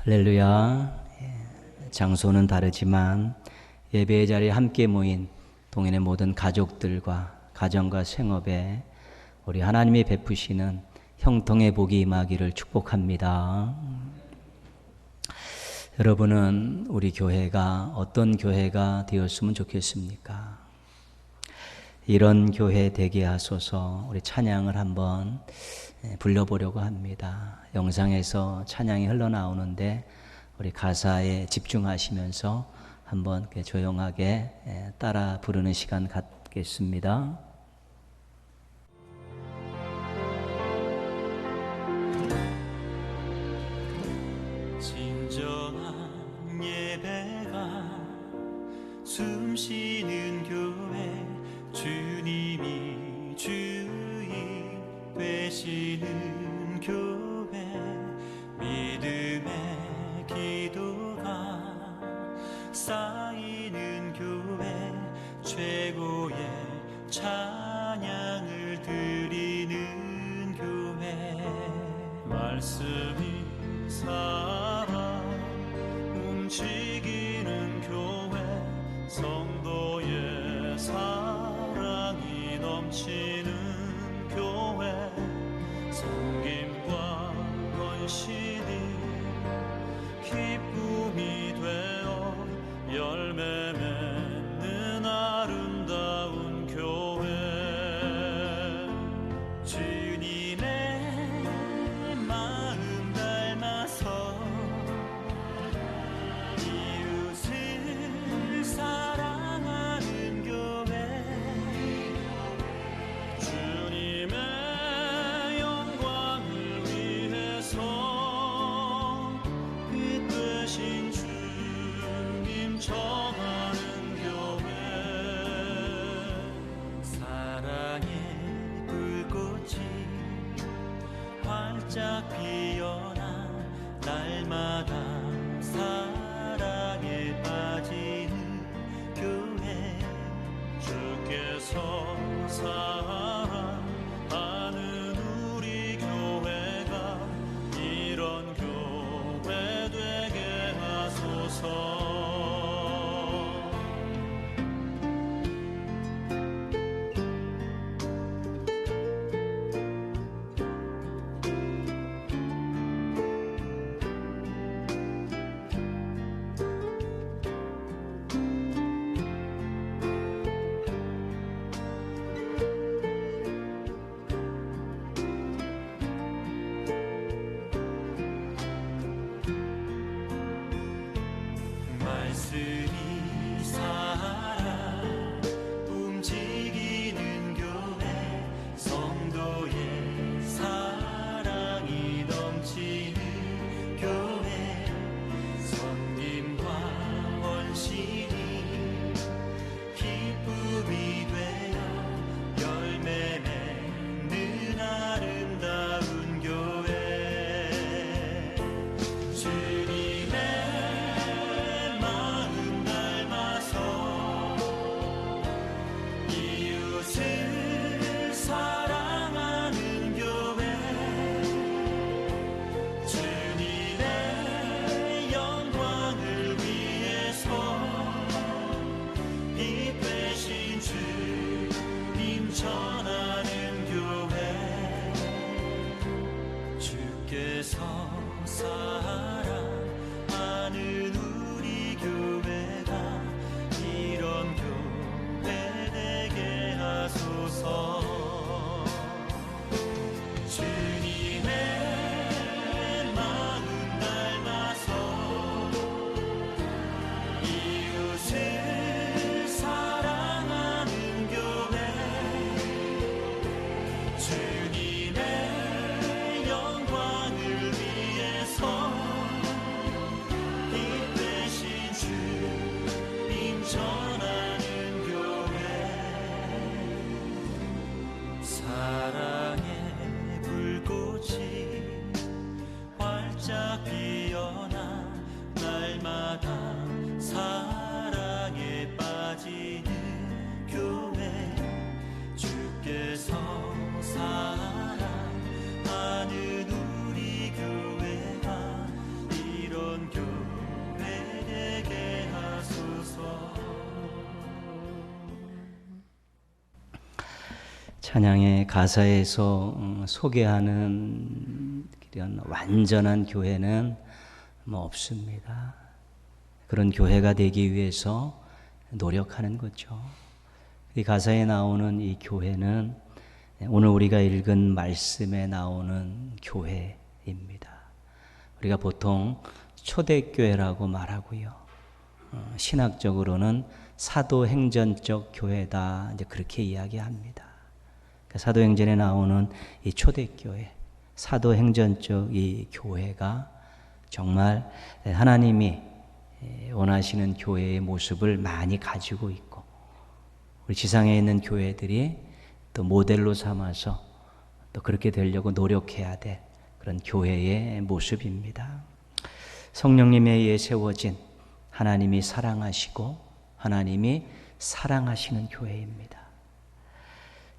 할렐루야. 장소는 다르지만 예배의 자리에 함께 모인 동인의 모든 가족들과 가정과 생업에 우리 하나님이 베푸시는 형통의 복이 임하기를 축복합니다. 여러분은 우리 교회가 어떤 교회가 되었으면 좋겠습니까? 이런 교회 되게 하소서. 우리 찬양을 한번 불러보려고 합니다. 영상에서 찬양이 흘러나오는데 우리 가사에 집중하시면서 한번 조용하게 따라 부르는 시간 갖겠습니다. 진정한 예배가 숨쉬는 교회, 주님이 주인 되시는 교회, 믿음의 기도가 쌓이는 교회, 최고의 찬양을 드리는 교회, 말씀이 살아 움직이는 교회, 성도의 사랑이 넘치는 교회, 섬김과 헌신이 기쁨이 되어 열매 맺는 아름다운 교회, 주님의 마음 닮아서 이웃을 사랑하는 교회, 주님의 영광을 위해서 빛 되신 주님 전하는 교회, 사랑의 불꽃이 활짝 피어나 날마다 사랑에 빠지는 교회, 주께서 사랑하는 우리 교회가 이런 교회 되게 하소서. 말씀이 살아 움직이는 교회, 성도의 사랑이 넘치는 교회, 섬김과 헌신이 기쁨이 되어 열매 맺는 아름다운 교회, 주님의 마음 닮아서 이웃을 사랑하는 교회, 주님의 영광을 위해서 빛 되신 주님 전하는 교회, 주께서 사랑하는 우리 교회가 이런 교회 되게 하소서. 주님의 마음 닮아서 이웃을 사랑하는 교회, 주님의 영광을 위해서 빛 찬양의 가사에서 소개하는 이런 완전한 교회는 없습니다. 그런 교회가 되기 위해서 노력하는 거죠. 이 가사에 나오는 이 교회는 오늘 우리가 읽은 말씀에 나오는 교회입니다. 우리가 보통 초대교회라고 말하고요. 신학적으로는 사도행전적 교회다, 이제 그렇게 이야기합니다. 사도행전에 나오는 이 초대교회, 사도행전적 이 교회가 정말 하나님이 원하시는 교회의 모습을 많이 가지고 있고, 우리 지상에 있는 교회들이 또 모델로 삼아서 또 그렇게 되려고 노력해야 될 그런 교회의 모습입니다. 성령님에 의해 세워진 하나님이 사랑하시고 하나님이 사랑하시는 교회입니다.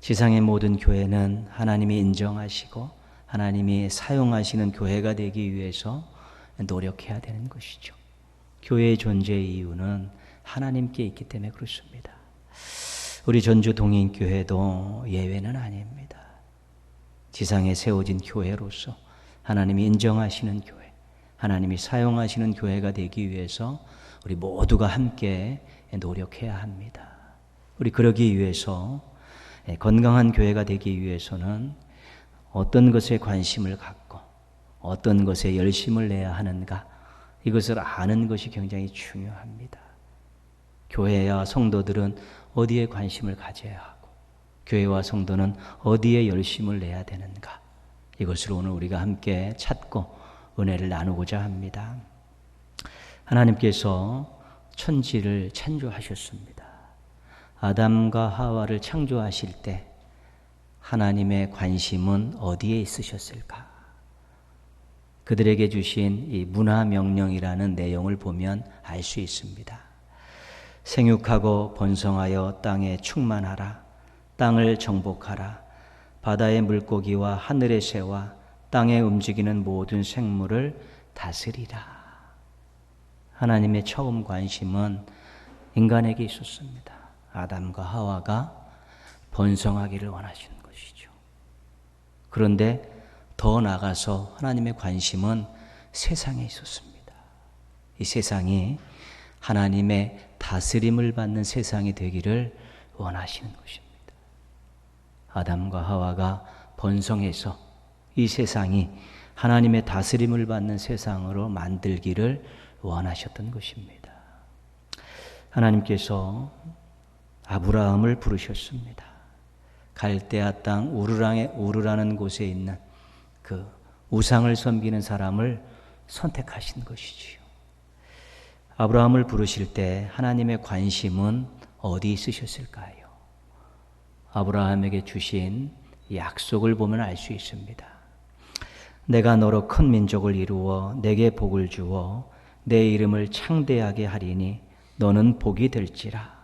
지상의 모든 교회는 하나님이 인정하시고 하나님이 사용하시는 교회가 되기 위해서 노력해야 되는 것이죠. 교회의 존재의 이유는 하나님께 있기 때문에 그렇습니다. 우리 전주 동인교회도 예외는 아닙니다. 지상에 세워진 교회로서 하나님이 인정하시는 교회, 하나님이 사용하시는 교회가 되기 위해서 우리 모두가 함께 노력해야 합니다. 우리 그러기 위해서 건강한 교회가 되기 위해서는 어떤 것에 관심을 갖고 어떤 것에 열심을 내야 하는가, 이것을 아는 것이 굉장히 중요합니다. 교회와 성도들은 어디에 관심을 가져야 하고 교회와 성도는 어디에 열심을 내야 되는가, 이것을 오늘 우리가 함께 찾고 은혜를 나누고자 합니다. 하나님께서 천지를 창조하셨습니다. 아담과 하와를 창조하실 때 하나님의 관심은 어디에 있으셨을까? 그들에게 주신 이 문화명령이라는 내용을 보면 알 수 있습니다. 생육하고 번성하여 땅에 충만하라. 땅을 정복하라. 바다의 물고기와 하늘의 새와 땅에 움직이는 모든 생물을 다스리라. 하나님의 처음 관심은 인간에게 있었습니다. 아담과 하와가 번성하기를 원하시는 것이죠. 그런데 더 나아가서 하나님의 관심은 세상에 있었습니다. 이 세상이 하나님의 다스림을 받는 세상이 되기를 원하시는 것입니다. 아담과 하와가 번성해서 이 세상이 하나님의 다스림을 받는 세상으로 만들기를 원하셨던 것입니다. 하나님께서 아브라함을 부르셨습니다. 갈대아 땅 우르라는 곳에 있는 그 우상을 섬기는 사람을 선택하신 것이지요. 아브라함을 부르실 때 하나님의 관심은 어디 있으셨을까요? 아브라함에게 주신 약속을 보면 알 수 있습니다. 내가 너로 큰 민족을 이루어 내게 복을 주어 내 이름을 창대하게 하리니 너는 복이 될지라.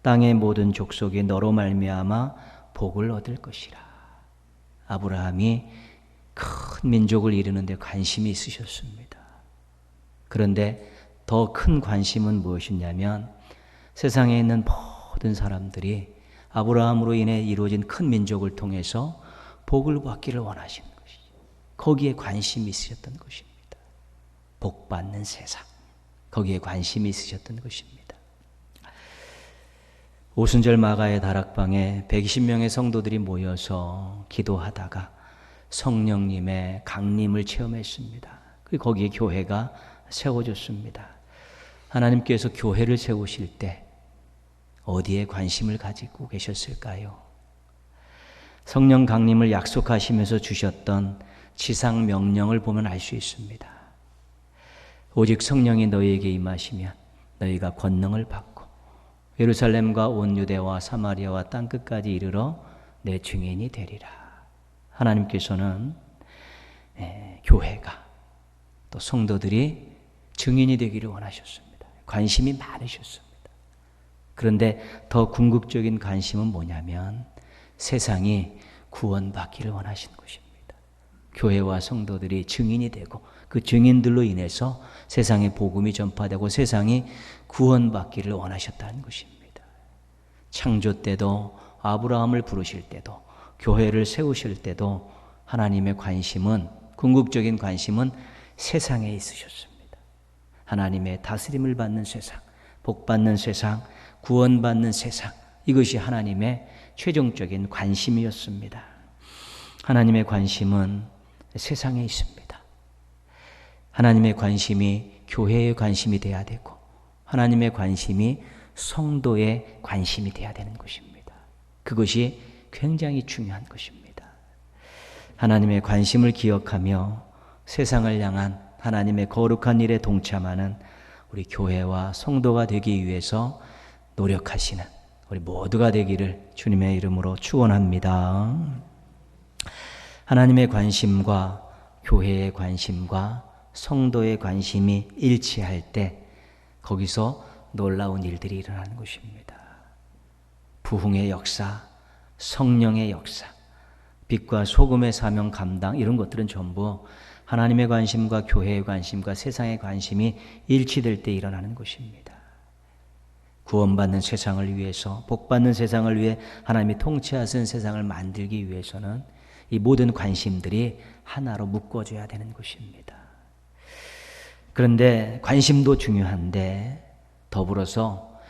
땅의 모든 족속이 너로 말미암아 복을 얻을 것이라. 아브라함이 큰 민족을 이루는 데 관심이 있으셨습니다. 그런데 더 큰 관심은 무엇이냐면 세상에 있는 모든 사람들이 아브라함으로 인해 이루어진 큰 민족을 통해서 복을 받기를 원하시는 것이죠. 거기에 관심이 있으셨던 것입니다. 복 받는 세상, 거기에 관심이 있으셨던 것입니다. 오순절 마가의 다락방에 120명의 성도들이 모여서 기도하다가 성령님의 강림을 체험했습니다. 그리고 거기에 교회가 세워졌습니다. 하나님께서 교회를 세우실 때 어디에 관심을 가지고 계셨을까요? 성령 강림을 약속하시면서 주셨던 지상 명령을 보면 알 수 있습니다. 오직 성령이 너희에게 임하시면 너희가 권능을 받고 예루살렘과 온 유대와 사마리아와 땅끝까지 이르러 내 증인이 되리라. 하나님께서는 교회가 또 성도들이 증인이 되기를 원하셨습니다. 관심이 많으셨습니다. 그런데 더 궁극적인 관심은 뭐냐면 세상이 구원받기를 원하시는 것입니다. 교회와 성도들이 증인이 되고 그 증인들로 인해서 세상에 복음이 전파되고 세상이 구원받기를 원하셨다는 것입니다. 창조 때도 아브라함을 부르실 때도 교회를 세우실 때도 하나님의 관심은, 궁극적인 관심은 세상에 있으셨습니다. 하나님의 다스림을 받는 세상, 복받는 세상, 구원받는 세상, 이것이 하나님의 최종적인 관심이었습니다. 하나님의 관심은 세상에 있습니다. 하나님의 관심이 교회의 관심이 돼야 되고, 하나님의 관심이 성도의 관심이 돼야 되는 것입니다. 그것이 굉장히 중요한 것입니다. 하나님의 관심을 기억하며 세상을 향한 하나님의 거룩한 일에 동참하는 우리 교회와 성도가 되기 위해서 노력하시는 우리 모두가 되기를 주님의 이름으로 축원합니다. 하나님의 관심과 교회의 관심과 성도의 관심이 일치할 때 거기서 놀라운 일들이 일어나는 것입니다. 부흥의 역사, 성령의 역사, 빛과 소금의 사명 감당, 이런 것들은 전부 하나님의 관심과 교회의 관심과 세상의 관심이 일치될 때 일어나는 것입니다. 구원받는 세상을 위해서, 복받는 세상을 위해 하나님이 통치하신 세상을 만들기 위해서는 이 모든 관심들이 하나로 묶어져야 되는 것입니다. 그런데 관심도 중요한데 더불어서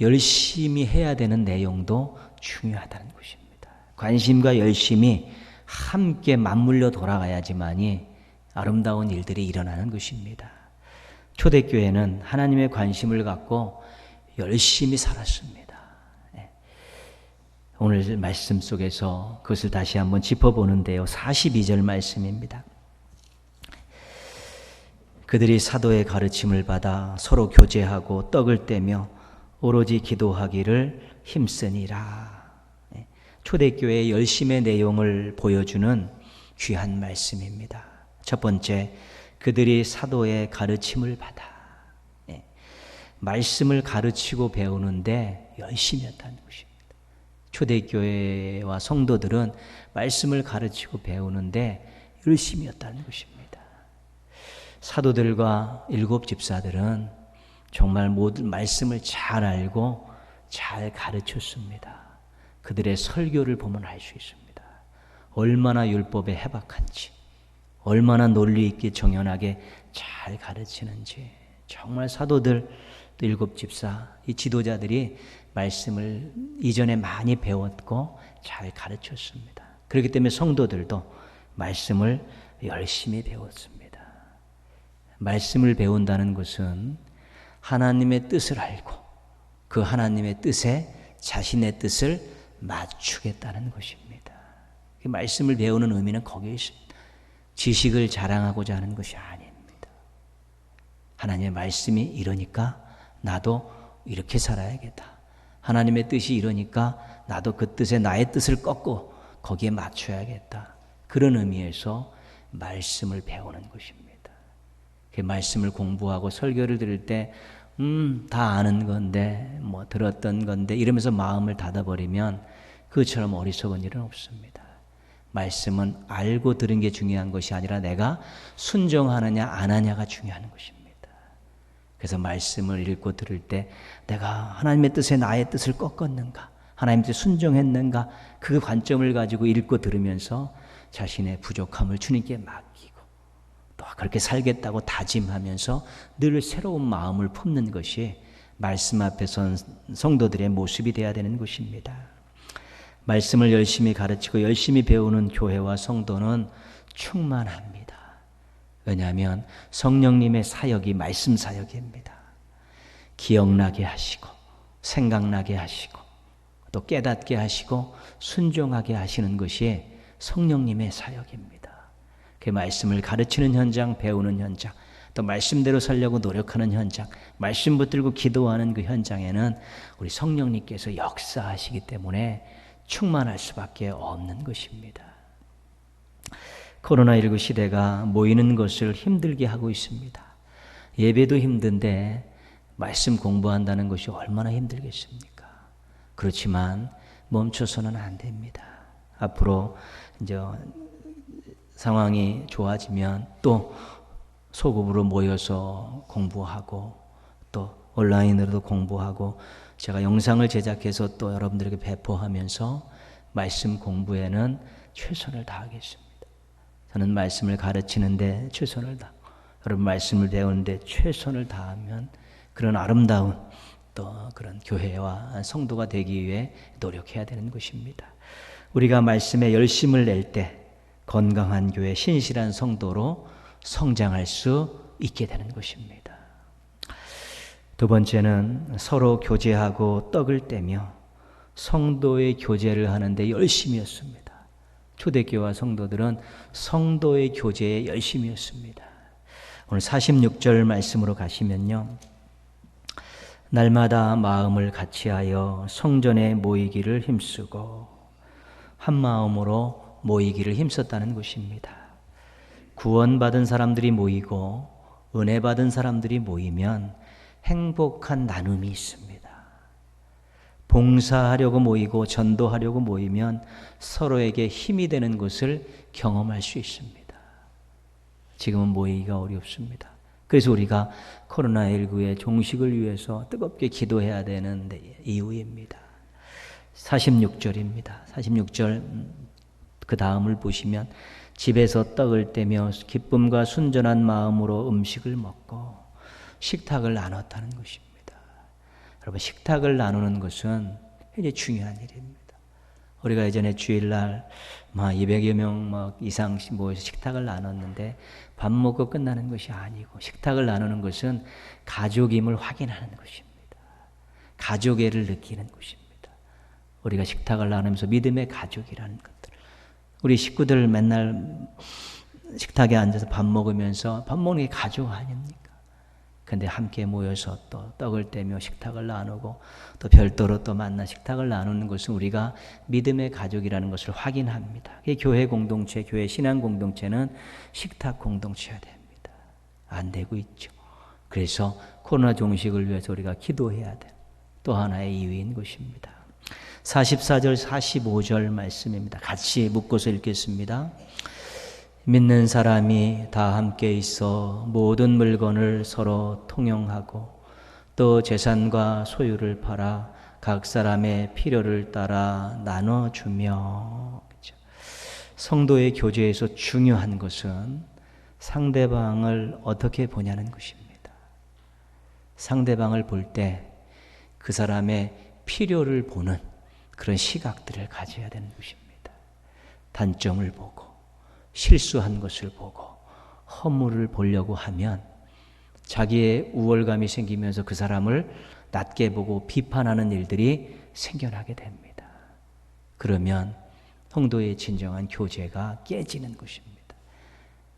열심히 해야 되는 내용도 중요하다는 것입니다. 관심과 열심이 함께 맞물려 돌아가야지만이 아름다운 일들이 일어나는 것입니다. 초대교회는 하나님의 관심을 갖고 열심히 살았습니다. 오늘 말씀 속에서 그것을 다시 한번 짚어보는데요. 42절 말씀입니다. 그들이 사도의 가르침을 받아 서로 교제하고 떡을 떼며 오로지 기도하기를 힘쓰니라. 초대교회의 열심의 내용을 보여주는 귀한 말씀입니다. 첫 번째, 그들이 사도의 가르침을 받아. 말씀을 가르치고 배우는데 열심히 했다는 것입니다. 초대교회와 성도들은 말씀을 가르치고 배우는데 열심히 했다는 것입니다. 사도들과 일곱 집사들은 정말 모든 말씀을 잘 알고 잘 가르쳤습니다. 그들의 설교를 보면 알 수 있습니다. 얼마나 율법에 해박한지, 얼마나 논리 있게 정연하게 잘 가르치는지. 정말 사도들, 또 일곱 집사, 이 지도자들이 말씀을 이전에 많이 배웠고 잘 가르쳤습니다. 그렇기 때문에 성도들도 말씀을 열심히 배웠습니다. 말씀을 배운다는 것은 하나님의 뜻을 알고 그 하나님의 뜻에 자신의 뜻을 맞추겠다는 것입니다. 말씀을 배우는 의미는 거기에 있습니다. 지식을 자랑하고자 하는 것이 아닙니다. 하나님의 말씀이 이러니까 나도 이렇게 살아야겠다. 하나님의 뜻이 이러니까 나도 그 뜻에 나의 뜻을 꺾고 거기에 맞춰야겠다. 그런 의미에서 말씀을 배우는 것입니다. 그 말씀을 공부하고 설교를 들을 때 다 아는 건데 뭐 들었던 건데 이러면서 마음을 닫아버리면 그처럼 어리석은 일은 없습니다. 말씀은 알고 들은 게 중요한 것이 아니라 내가 순종하느냐 안 하냐가 중요한 것입니다. 그래서 말씀을 읽고 들을 때 내가 하나님의 뜻에 나의 뜻을 꺾었는가, 하나님의 뜻에 순종했는가, 그 관점을 가지고 읽고 들으면서 자신의 부족함을 주님께 맡기고 또 그렇게 살겠다고 다짐하면서 늘 새로운 마음을 품는 것이 말씀 앞에 선 성도들의 모습이 되어야 되는 것입니다. 말씀을 열심히 가르치고 열심히 배우는 교회와 성도는 충만합니다. 왜냐하면 성령님의 사역이 말씀 사역입니다. 기억나게 하시고 생각나게 하시고 또 깨닫게 하시고 순종하게 하시는 것이 성령님의 사역입니다. 그 말씀을 가르치는 현장, 배우는 현장, 또 말씀대로 살려고 노력하는 현장, 말씀 붙들고 기도하는 그 현장에는 우리 성령님께서 역사하시기 때문에 충만할 수밖에 없는 것입니다. 코로나19 시대가 모이는 것을 힘들게 하고 있습니다. 예배도 힘든데 말씀 공부한다는 것이 얼마나 힘들겠습니까? 그렇지만 멈춰서는 안 됩니다. 앞으로 이제 상황이 좋아지면 또 소급으로 모여서 공부하고 또 온라인으로도 공부하고 제가 영상을 제작해서 또 여러분들에게 배포하면서 말씀 공부에는 최선을 다하겠습니다. 저는 말씀을 가르치는데 최선을 다하고 여러분 말씀을 배우는데 최선을 다하면 그런 아름다운 또 그런 교회와 성도가 되기 위해 노력해야 되는 것입니다. 우리가 말씀에 열심을 낼 때 건강한 교회, 신실한 성도로 성장할 수 있게 되는 것입니다. 두 번째는 서로 교제하고 떡을 떼며 성도의 교제를 하는데 열심이었습니다. 초대교회와 성도들은 성도의 교제에 열심이었습니다. 오늘 46절 말씀으로 가시면요. 날마다 마음을 같이하여 성전에 모이기를 힘쓰고 한 마음으로 모이기를 힘썼다는 것입니다. 구원받은 사람들이 모이고 은혜 받은 사람들이 모이면 행복한 나눔이 있습니다. 봉사하려고 모이고 전도하려고 모이면 서로에게 힘이 되는 것을 경험할 수 있습니다. 지금은 모이기가 어렵습니다. 그래서 우리가 코로나19의 종식을 위해서 뜨겁게 기도해야 되는 이유입니다. 46절입니다. 46절 그 다음을 보시면 집에서 떡을 떼며 기쁨과 순전한 마음으로 음식을 먹고 식탁을 나눴다는 것입니다. 여러분, 식탁을 나누는 것은 굉장히 중요한 일입니다. 우리가 예전에 주일날 200여 명 이상 모여서 식탁을 나눴는데 밥 먹고 끝나는 것이 아니고 식탁을 나누는 것은 가족임을 확인하는 것입니다. 가족애를 느끼는 것입니다. 우리가 식탁을 나누면서 믿음의 가족이라는 것들, 우리 식구들 맨날 식탁에 앉아서 밥 먹으면서 밥 먹는 게 가족 아닙니까? 근데 함께 모여서 또 떡을 떼며 식탁을 나누고 또 별도로 또 만나 식탁을 나누는 것은 우리가 믿음의 가족이라는 것을 확인합니다. 교회 공동체, 교회 신앙 공동체는 식탁 공동체여야 됩니다. 안 되고 있죠. 그래서 코로나 종식을 위해서 우리가 기도해야 돼. 또 하나의 이유인 것입니다. 44절, 45절 말씀입니다. 같이 묶어서 읽겠습니다. 믿는 사람이 다 함께 있어 모든 물건을 서로 통용하고 또 재산과 소유를 팔아 각 사람의 필요를 따라 나눠주며. 그렇죠? 성도의 교제에서 중요한 것은 상대방을 어떻게 보냐는 것입니다. 상대방을 볼 때 그 사람의 필요를 보는 그런 시각들을 가져야 되는 것입니다. 단점을 보고 실수한 것을 보고 허물을 보려고 하면 자기의 우월감이 생기면서 그 사람을 낮게 보고 비판하는 일들이 생겨나게 됩니다. 그러면 성도의 진정한 교제가 깨지는 것입니다.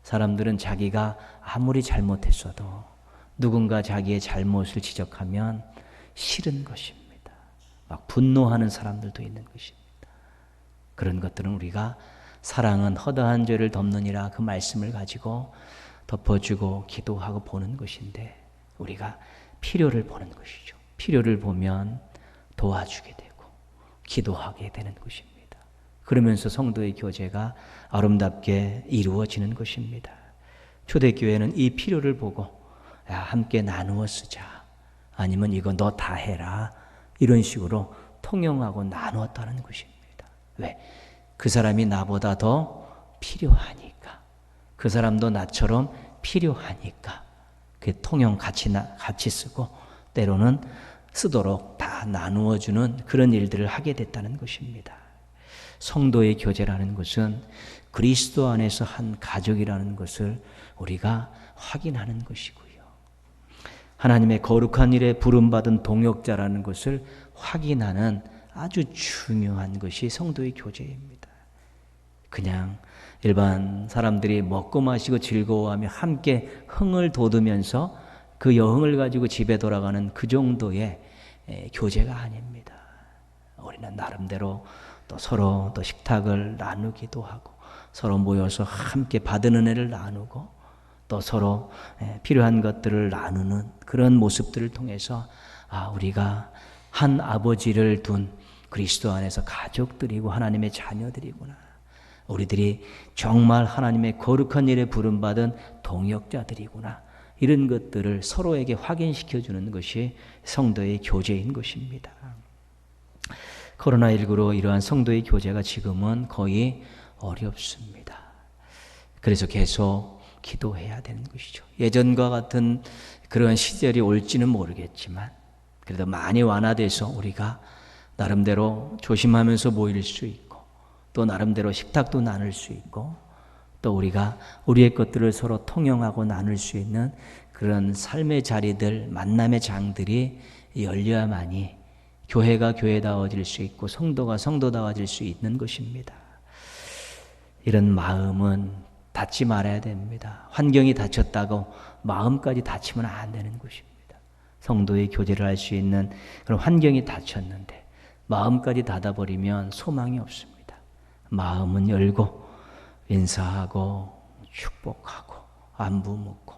사람들은 자기가 아무리 잘못했어도 누군가 자기의 잘못을 지적하면 싫은 것입니다. 막 분노하는 사람들도 있는 것입니다. 그런 것들은 우리가 사랑은 허다한 죄를 덮느니라 그 말씀을 가지고 덮어주고 기도하고 보는 것인데 우리가 필요를 보는 것이죠. 필요를 보면 도와주게 되고 기도하게 되는 것입니다. 그러면서 성도의 교제가 아름답게 이루어지는 것입니다. 초대교회는 이 필요를 보고 야, 함께 나누어 쓰자. 아니면 이거 너 다 해라. 이런 식으로 통용하고 나누었다는 것입니다. 왜? 그 사람이 나보다 더 필요하니까. 그 사람도 나처럼 필요하니까. 그 통용 같이 쓰고 때로는 쓰도록 다 나누어주는 그런 일들을 하게 됐다는 것입니다. 성도의 교제라는 것은 그리스도 안에서 한 가족이라는 것을 우리가 확인하는 것이고요. 하나님의 거룩한 일에 부름받은 동역자라는 것을 확인하는 아주 중요한 것이 성도의 교제입니다. 그냥 일반 사람들이 먹고 마시고 즐거워하며 함께 흥을 돋우면서 그 여흥을 가지고 집에 돌아가는 그 정도의 교제가 아닙니다. 우리는 나름대로 또 서로 또 식탁을 나누기도 하고 서로 모여서 함께 받은 은혜를 나누고 또 서로 필요한 것들을 나누는 그런 모습들을 통해서 우리가 한 아버지를 둔 그리스도 안에서 가족들이고 하나님의 자녀들이구나. 우리들이 정말 하나님의 거룩한 일에 부름받은 동역자들이구나. 이런 것들을 서로에게 확인시켜 주는 것이 성도의 교제인 것입니다. 코로나19로 이러한 성도의 교제가 지금은 거의 어렵습니다. 그래서 계속 기도해야 되는 것이죠. 예전과 같은 그런 시절이 올지는 모르겠지만 그래도 많이 완화돼서 우리가 나름대로 조심하면서 모일 수 있고 또 나름대로 식탁도 나눌 수 있고 또 우리가 우리의 것들을 서로 통용하고 나눌 수 있는 그런 삶의 자리들, 만남의 장들이 열려야만이 교회가 교회다워질 수 있고 성도가 성도다워질 수 있는 것입니다. 이런 마음은 닫지 말아야 됩니다. 환경이 닫혔다고 마음까지 닫히면 안 되는 것입니다. 성도의 교제를 할 수 있는 그런 환경이 닫혔는데 마음까지 닫아버리면 소망이 없습니다. 마음은 열고 인사하고 축복하고 안부 묻고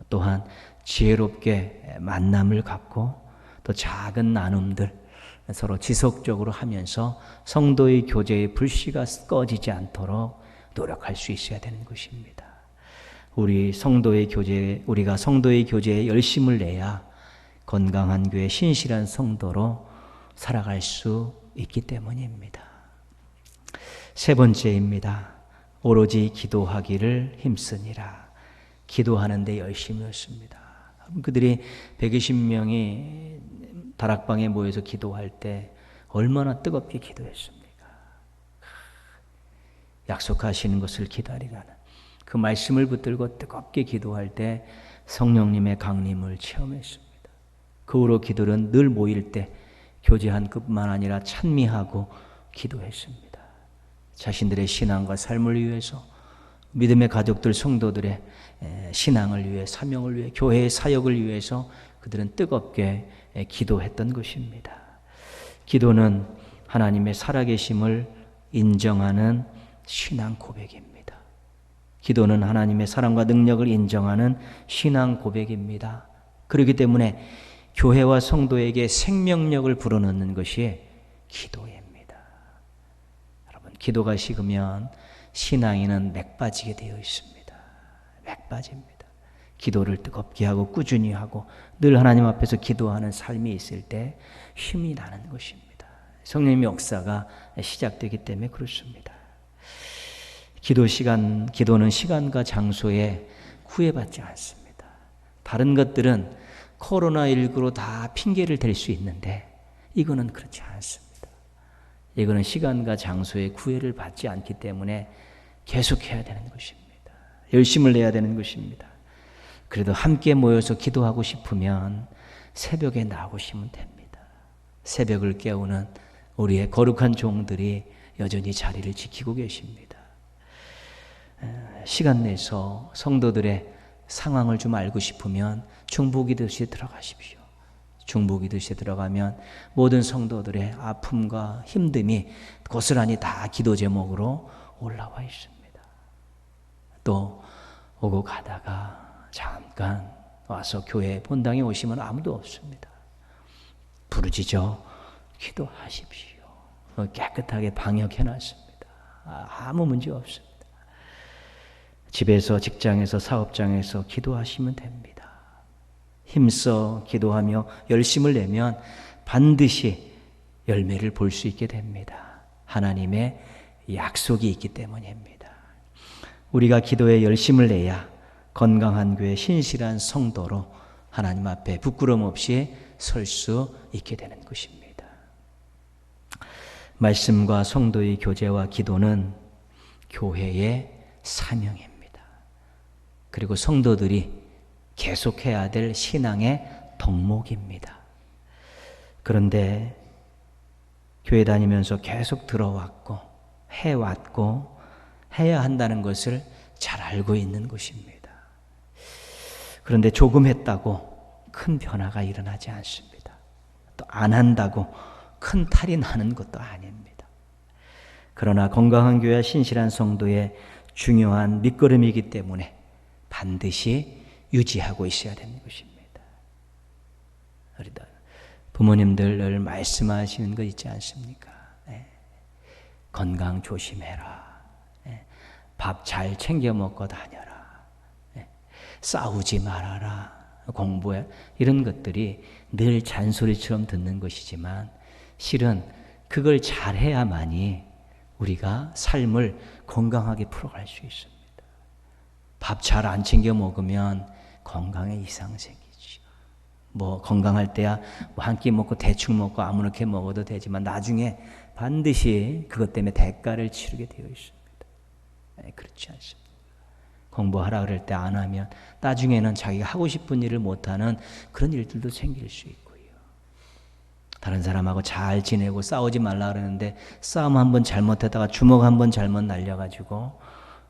또한 지혜롭게 만남을 갖고 또 작은 나눔들 서로 지속적으로 하면서 성도의 교제의 불씨가 꺼지지 않도록 노력할 수 있어야 되는 것입니다. 우리가 성도의 교제에 열심을 내야 건강한 교회, 신실한 성도로 살아갈 수 있기 때문입니다. 세 번째입니다. 오로지 기도하기를 힘쓰니라. 기도하는 데 열심이었습니다. 그들이 120명이 다락방에 모여서 기도할 때 얼마나 뜨겁게 기도했습니까? 약속하시는 것을 기다리라는 그 말씀을 붙들고 뜨겁게 기도할 때 성령님의 강림을 체험했습니다. 그 후로 기도는 늘 모일 때 교제한 것뿐만 아니라 찬미하고 기도했습니다. 자신들의 신앙과 삶을 위해서 믿음의 가족들, 성도들의 신앙을 위해, 사명을 위해, 교회의 사역을 위해서 그들은 뜨겁게 기도했던 것입니다. 기도는 하나님의 살아계심을 인정하는 신앙 고백입니다. 기도는 하나님의 사랑과 능력을 인정하는 신앙 고백입니다. 그렇기 때문에 교회와 성도에게 생명력을 불어넣는 것이 기도입니다. 여러분, 기도가 식으면 신앙인은 맥 빠지게 되어 있습니다. 맥 빠집니다. 기도를 뜨겁게 하고 꾸준히 하고 늘 하나님 앞에서 기도하는 삶이 있을 때 힘이 나는 것입니다. 성령님의 역사가 시작되기 때문에 그렇습니다. 기도는 시간과 장소에 구애받지 않습니다. 다른 것들은 코로나19로 다 핑계를 댈 수 있는데 이거는 그렇지 않습니다. 이거는 시간과 장소에 구애를 받지 않기 때문에 계속해야 되는 것입니다. 열심을 내야 되는 것입니다. 그래도 함께 모여서 기도하고 싶으면 새벽에 나오시면 됩니다. 새벽을 깨우는 우리의 거룩한 종들이 여전히 자리를 지키고 계십니다. 시간 내서 성도들의 상황을 좀 알고 싶으면 중보기도실에 들어가십시오. 중보기도실에 들어가면 모든 성도들의 아픔과 힘듦이 고스란히 다 기도 제목으로 올라와 있습니다. 또 오고 가다가 잠깐 와서 교회 본당에 오시면 아무도 없습니다. 부르짖어 기도하십시오. 깨끗하게 방역해놨습니다. 아무 문제 없습니다. 집에서, 직장에서, 사업장에서 기도하시면 됩니다. 힘써 기도하며 열심을 내면 반드시 열매를 볼 수 있게 됩니다. 하나님의 약속이 있기 때문입니다. 우리가 기도에 열심을 내야 건강한 교회, 신실한 성도로 하나님 앞에 부끄럼 없이 설 수 있게 되는 것입니다. 말씀과 성도의 교제와 기도는 교회의 사명입니다. 그리고 성도들이 계속해야 될 신앙의 덕목입니다. 그런데 교회 다니면서 계속 들어왔고 해왔고 해야 한다는 것을 잘 알고 있는 것입니다. 그런데 조금 했다고 큰 변화가 일어나지 않습니다. 또 안 한다고 큰 탈이 나는 것도 아닙니다. 그러나 건강한 교회와 신실한 성도의 중요한 밑거름이기 때문에 반드시 유지하고 있어야 되는 것입니다. 우리도 부모님들 늘 말씀하시는 거 있지 않습니까? 건강 조심해라. 밥 잘 챙겨 먹고 다녀라. 싸우지 말아라, 공부해, 이런 것들이 늘 잔소리처럼 듣는 것이지만 실은 그걸 잘해야만이 우리가 삶을 건강하게 풀어갈 수 있습니다. 밥 잘 안 챙겨 먹으면 건강에 이상 생기죠. 뭐 건강할 때야 뭐 한 끼 먹고 대충 먹고 아무렇게 먹어도 되지만 나중에 반드시 그것 때문에 대가를 치르게 되어 있습니다. 그렇지 않습니다. 공부하라 그럴 때 안 하면 나중에는 자기가 하고 싶은 일을 못하는 그런 일들도 생길 수 있고요. 다른 사람하고 잘 지내고 싸우지 말라 그러는데 싸움 한번 잘못하다가 주먹 한번 잘못 날려가지고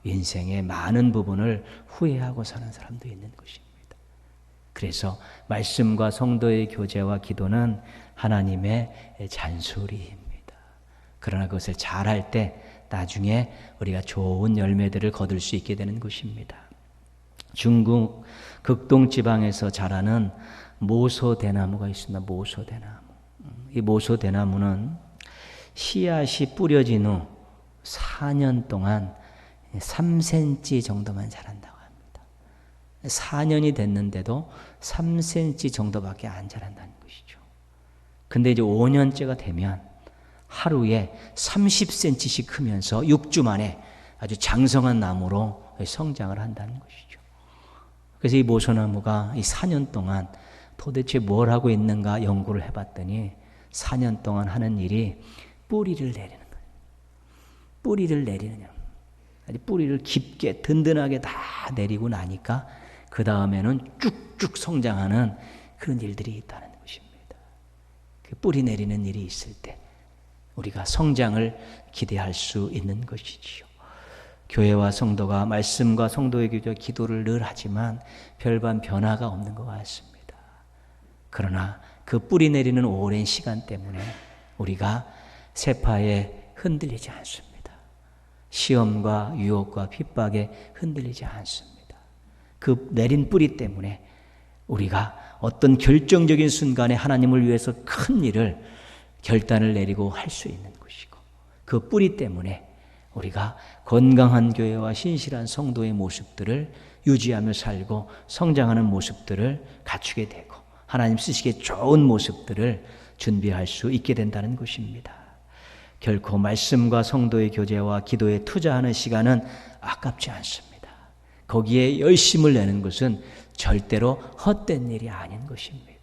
인생의 많은 부분을 후회하고 사는 사람도 있는 것입니다. 그래서 말씀과 성도의 교제와 기도는 하나님의 잔소리입니다. 그러나 그것을 잘할 때 나중에 우리가 좋은 열매들을 거둘 수 있게 되는 것입니다. 중국 극동지방에서 자라는 모소대나무가 있습니다. 모소대나무. 이 모소대나무는 씨앗이 뿌려진 후 4년 동안 3cm 정도만 자란다고 합니다. 4년이 됐는데도 3cm 정도밖에 안 자란다는 것이죠. 근데 이제 5년째가 되면 하루에 30cm씩 크면서 6주 만에 아주 장성한 나무로 성장을 한다는 것이죠. 그래서 이 모소나무가 이 4년 동안 도대체 뭘 하고 있는가 연구를 해봤더니 4년 동안 하는 일이 뿌리를 내리는 거예요. 뿌리를 내리는 거예요. 뿌리를 깊게 든든하게 다 내리고 나니까 그 다음에는 쭉쭉 성장하는 그런 일들이 있다는 것입니다. 그 뿌리 내리는 일이 있을 때 우리가 성장을 기대할 수 있는 것이지요. 교회와 성도가 말씀과 성도의 교제와 기도를 늘 하지만 별반 변화가 없는 것 같습니다. 그러나 그 뿌리 내리는 오랜 시간 때문에 우리가 세파에 흔들리지 않습니다. 시험과 유혹과 핍박에 흔들리지 않습니다. 그 내린 뿌리 때문에 우리가 어떤 결정적인 순간에 하나님을 위해서 큰 일을 결단을 내리고 할 수 있는 것이고 그 뿌리 때문에 우리가 건강한 교회와 신실한 성도의 모습들을 유지하며 살고 성장하는 모습들을 갖추게 되고 하나님 쓰시기에 좋은 모습들을 준비할 수 있게 된다는 것입니다. 결코 말씀과 성도의 교제와 기도에 투자하는 시간은 아깝지 않습니다. 거기에 열심을 내는 것은 절대로 헛된 일이 아닌 것입니다.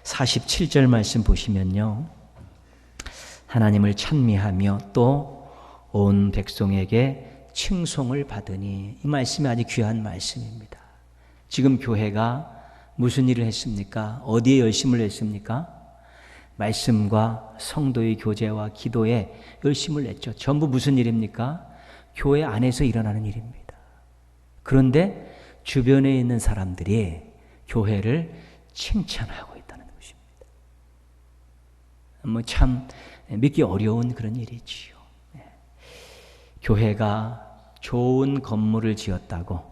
47절 말씀 보시면요. 하나님을 찬미하며 또 온 백성에게 칭송을 받으니 이 말씀이 아주 귀한 말씀입니다. 지금 교회가 무슨 일을 했습니까? 어디에 열심을 냈습니까? 말씀과 성도의 교제와 기도에 열심을 냈죠. 전부 무슨 일입니까? 교회 안에서 일어나는 일입니다. 그런데 주변에 있는 사람들이 교회를 칭찬하고 있다는 것입니다. 참 믿기 어려운 그런 일이지요. 교회가 좋은 건물을 지었다고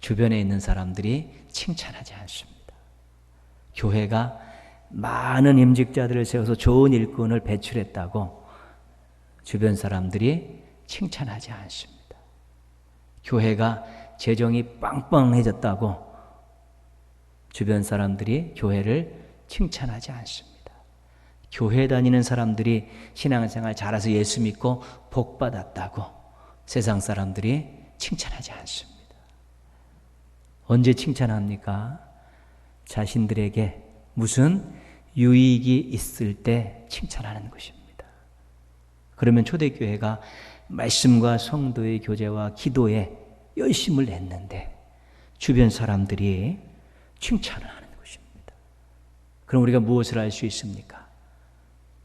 주변에 있는 사람들이 칭찬하지 않습니다. 교회가 많은 임직자들을 세워서 좋은 일꾼을 배출했다고 주변 사람들이 칭찬하지 않습니다. 교회가 재정이 빵빵해졌다고 주변 사람들이 교회를 칭찬하지 않습니다. 교회 다니는 사람들이 신앙생활 잘해서 예수 믿고 복 받았다고 세상 사람들이 칭찬하지 않습니다. 언제 칭찬합니까? 자신들에게 무슨 유익이 있을 때 칭찬하는 것입니다. 그러면 초대교회가 말씀과 성도의 교제와 기도에 열심을 냈는데 주변 사람들이 칭찬을 하는 것입니다. 그럼 우리가 무엇을 할 수 있습니까?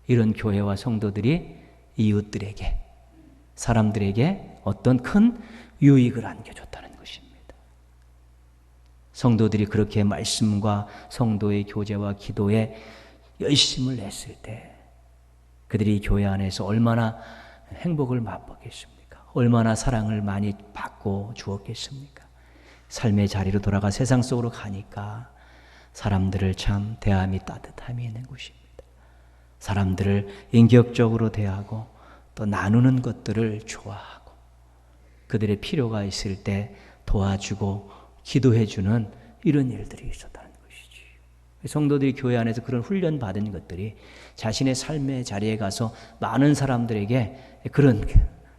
이런 교회와 성도들이 이웃들에게, 사람들에게 어떤 큰 유익을 안겨줬다는 것입니다. 성도들이 그렇게 말씀과 성도의 교제와 기도에 열심을 냈을 때 그들이 교회 안에서 얼마나 행복을 맛보겠습니까? 얼마나 사랑을 많이 받고 주었겠습니까? 삶의 자리로 돌아가 세상 속으로 가니까 사람들을 참 대함이 따뜻함이 있는 곳입니다. 사람들을 인격적으로 대하고 또 나누는 것들을 좋아하고 그들의 필요가 있을 때 도와주고 기도해주는 이런 일들이 있었다는 것이지. 성도들이 교회 안에서 그런 훈련 받은 것들이 자신의 삶의 자리에 가서 많은 사람들에게 그런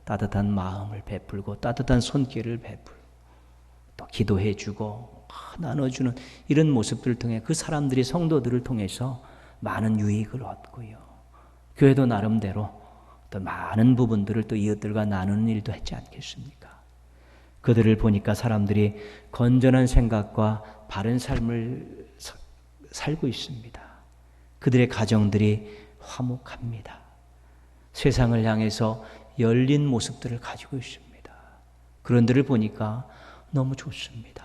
따뜻한 마음을 베풀고 따뜻한 손길을 베풀고 또 기도해주고 나눠주는 이런 모습들을 통해 그 사람들이 성도들을 통해서 많은 유익을 얻고요. 교회도 나름대로 또 많은 부분들을 또 이웃들과 나누는 일도 했지 않겠습니까? 그들을 보니까 사람들이 건전한 생각과 바른 삶을 살고 있습니다. 그들의 가정들이 화목합니다. 세상을 향해서 열린 모습들을 가지고 있습니다. 그런들을 보니까 너무 좋습니다.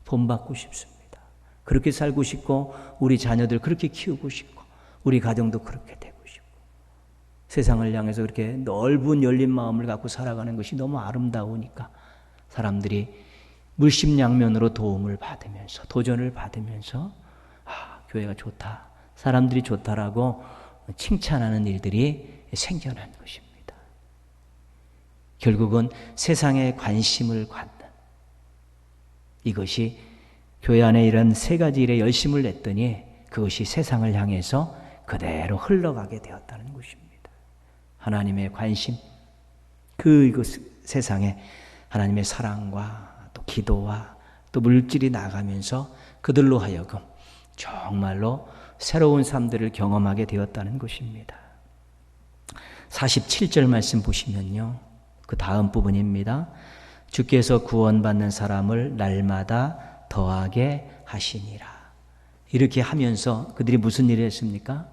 본받고 싶습니다. 그렇게 살고 싶고 우리 자녀들 그렇게 키우고 싶고 우리 가정도 그렇게 되고 싶고 세상을 향해서 그렇게 넓은 열린 마음을 갖고 살아가는 것이 너무 아름다우니까 사람들이 물심양면으로 도움을 받으면서 도전을 받으면서 교회가 좋다, 사람들이 좋다라고 칭찬하는 일들이 생겨난 것입니다. 결국은 세상에 관심을 갖는 이것이 교회 안에 이런 세 가지 일에 열심을 냈더니 그것이 세상을 향해서 그대로 흘러가게 되었다는 것입니다. 하나님의 관심, 그 세상에 하나님의 사랑과 또 기도와 또 물질이 나가면서 그들로 하여금 정말로 새로운 삶들을 경험하게 되었다는 것입니다. 47절 말씀 보시면요. 그 다음 부분입니다. 주께서 구원받는 사람을 날마다 더하게 하시니라. 이렇게 하면서 그들이 무슨 일을 했습니까?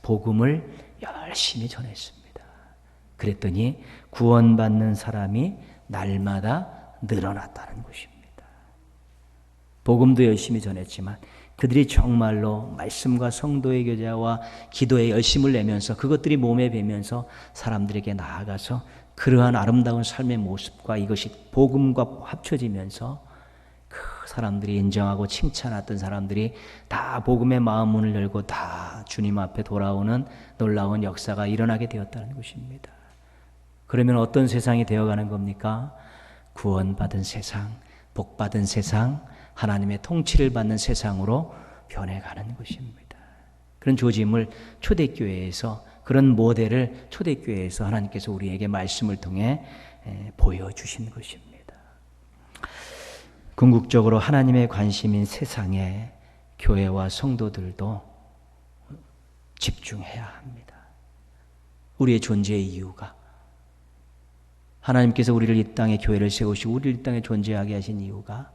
복음을 열심히 전했습니다. 그랬더니 구원받는 사람이 날마다 늘어났다는 것입니다. 복음도 열심히 전했지만 그들이 정말로 말씀과 성도의 교제와 기도에 열심을 내면서 그것들이 몸에 배면서 사람들에게 나아가서 그러한 아름다운 삶의 모습과 이것이 복음과 합쳐지면서 그 사람들이 인정하고 칭찬했던 사람들이 다 복음의 마음문을 열고 다 주님 앞에 돌아오는 놀라운 역사가 일어나게 되었다는 것입니다. 그러면 어떤 세상이 되어가는 겁니까? 구원받은 세상, 복받은 세상, 하나님의 통치를 받는 세상으로 변해가는 것입니다. 그런 조짐을 초대교회에서 그런 모델을 초대교회에서 하나님께서 우리에게 말씀을 통해 보여주신 것입니다. 궁극적으로 하나님의 관심인 세상에 교회와 성도들도 집중해야 합니다. 우리의 존재의 이유가 하나님께서 우리를 이 땅에 교회를 세우시고 우리를 이 땅에 존재하게 하신 이유가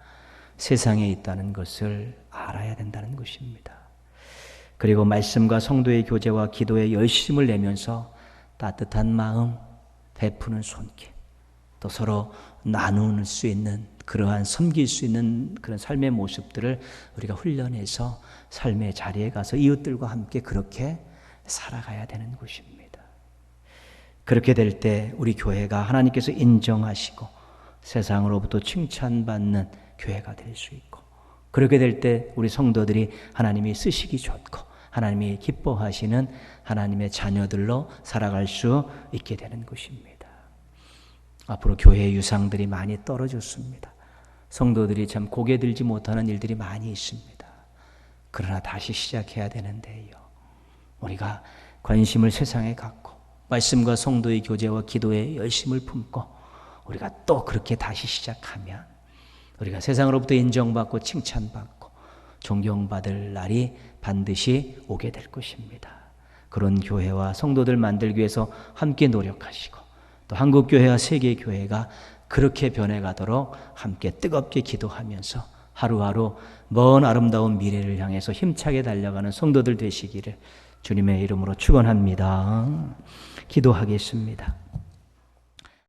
세상에 있다는 것을 알아야 된다는 것입니다. 그리고 말씀과 성도의 교제와 기도에 열심을 내면서 따뜻한 마음, 베푸는 손길, 또 서로 나눌 수 있는 그러한 섬길 수 있는 그런 삶의 모습들을 우리가 훈련해서 삶의 자리에 가서 이웃들과 함께 그렇게 살아가야 되는 것입니다. 그렇게 될 때 우리 교회가 하나님께서 인정하시고 세상으로부터 칭찬받는 교회가 될 수 있고 그렇게 될 때 우리 성도들이 하나님이 쓰시기 좋고 하나님이 기뻐하시는 하나님의 자녀들로 살아갈 수 있게 되는 것입니다. 앞으로 교회의 유상들이 많이 떨어졌습니다. 성도들이 참 고개 들지 못하는 일들이 많이 있습니다. 그러나 다시 시작해야 되는데요. 우리가 관심을 세상에 갖고 말씀과 성도의 교제와 기도에 열심을 품고 우리가 또 그렇게 다시 시작하면 우리가 세상으로부터 인정받고 칭찬받고 존경받을 날이 반드시 오게 될 것입니다. 그런 교회와 성도들 만들기 위해서 함께 노력하시고 또 한국교회와 세계교회가 그렇게 변해가도록 함께 뜨겁게 기도하면서 하루하루 먼 아름다운 미래를 향해서 힘차게 달려가는 성도들 되시기를 주님의 이름으로 축원합니다. 기도하겠습니다.